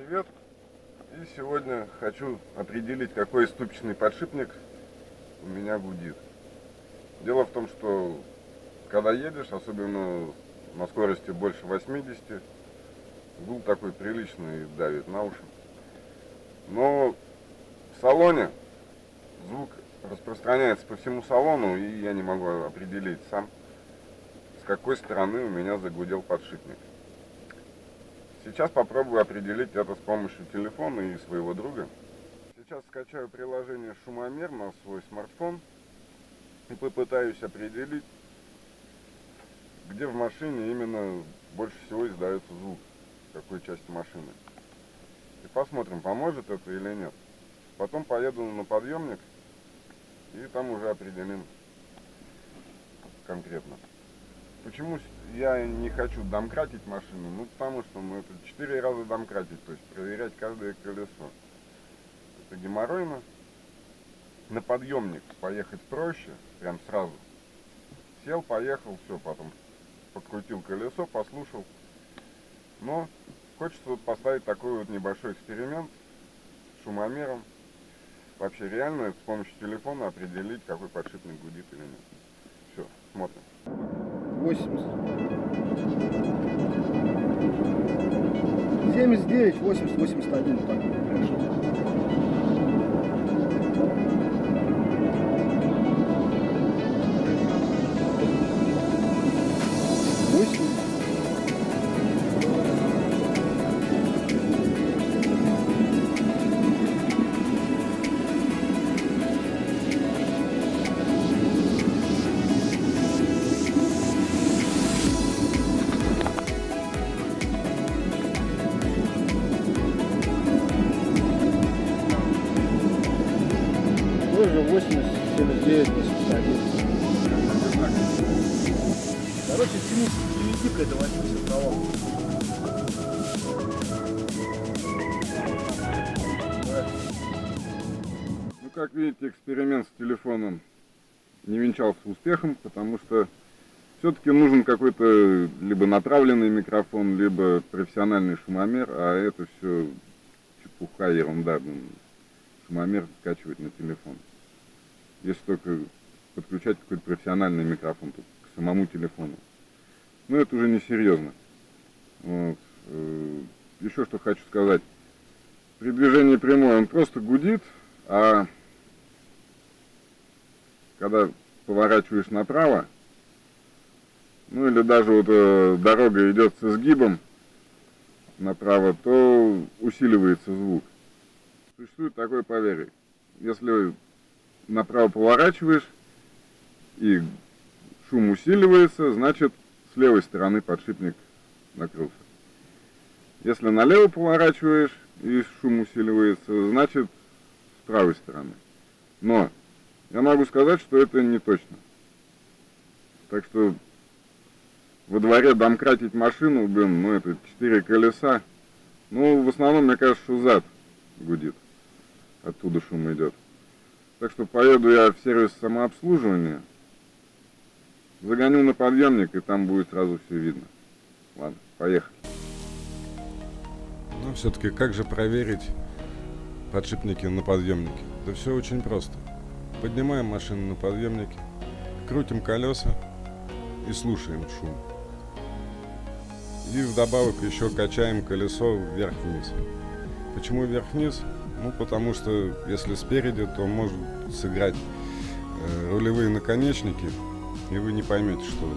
привет! И сегодня хочу определить, какой ступичный подшипник у меня гудит. Дело в том, что когда едешь, особенно на скорости больше 80, гул такой приличный давит на уши. Но в салоне звук распространяется по всему салону, и я не могу определить сам, с какой стороны у меня загудел подшипник. Сейчас попробую определить это с помощью телефона и своего друга. Сейчас скачаю приложение «Шумомер» на свой смартфон и попытаюсь определить, где в машине именно больше всего издается звук, в какой части машины. И посмотрим, поможет это или нет. Потом поеду на подъемник и там уже определим конкретно. Почему я не хочу домкратить машину? Ну, потому что это 4 раза домкратить, то есть проверять каждое колесо. Это геморройно. На подъемник поехать проще, прям сразу. Сел, поехал, все, потом подкрутил колесо, послушал. Но хочется вот поставить такой вот небольшой эксперимент с шумомером. Вообще реально с помощью телефона определить, какой подшипник гудит или нет. Все, смотрим. 80. 79, 80, 81. Вот так пришел. 80. Тоже 80, 79, 81. Короче, 79 это 80 провал. Ну, как видите, эксперимент с телефоном не венчался успехом, потому что все-таки нужен какой-то либо направленный микрофон, либо профессиональный шумомер, а это все чепуха, ерунда. Шумомер скачивать на телефон. Если только подключать какой-то профессиональный микрофон к самому телефону. Но это уже не серьезно. Вот. Еще что хочу сказать. При движении прямой он просто гудит, а когда поворачиваешь направо, ну или даже вот дорога идет с изгибом направо, то усиливается звук. Существует такое поверье. Если направо поворачиваешь и шум усиливается, значит с левой стороны подшипник накрылся. Если налево поворачиваешь и шум усиливается, значит с правой стороны. Но я могу сказать, что это не точно. Так что во дворе домкратить машину, ну это 4 колеса. Ну, в основном, мне кажется, что зад гудит. Оттуда шум идет. Так что поеду я в сервис самообслуживания, загоню на подъемник, и там будет сразу все видно. Ладно, поехали. Но все-таки как же проверить подшипники на подъемнике? Да все очень просто. Поднимаем машину на подъемнике, крутим колеса и слушаем шум. И вдобавок еще качаем колесо вверх-вниз. Почему вверх-вниз? Ну, потому что если спереди, то может сыграть рулевые наконечники, и вы не поймете, что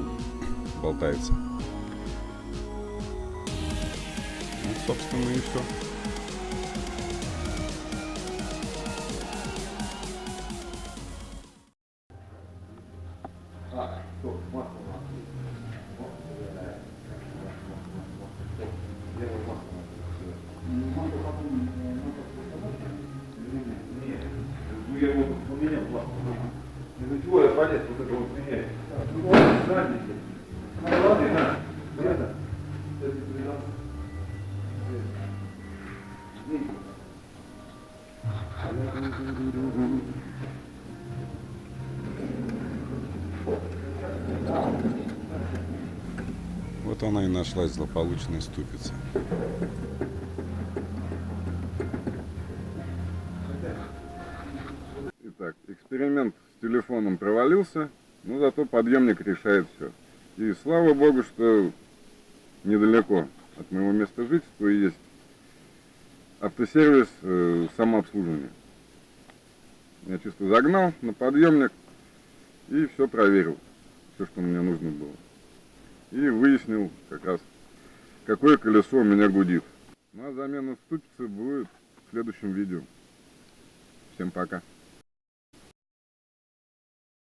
болтается. Ну, собственно, и все. Я его поменял, из-за чего я полез вот это вот менять? Вот, задники. Ладно, на. Это. Вот она и нашлась, злополучная ступица. эксперимент с телефоном провалился, но зато подъемник решает все. И слава богу, что недалеко от моего места жительства есть автосервис самообслуживания. Я чисто загнал на подъемник и все проверил, все, что мне нужно было. И выяснил как раз, какое колесо у меня гудит. Ну а замена ступицы будет в следующем видео. Всем пока.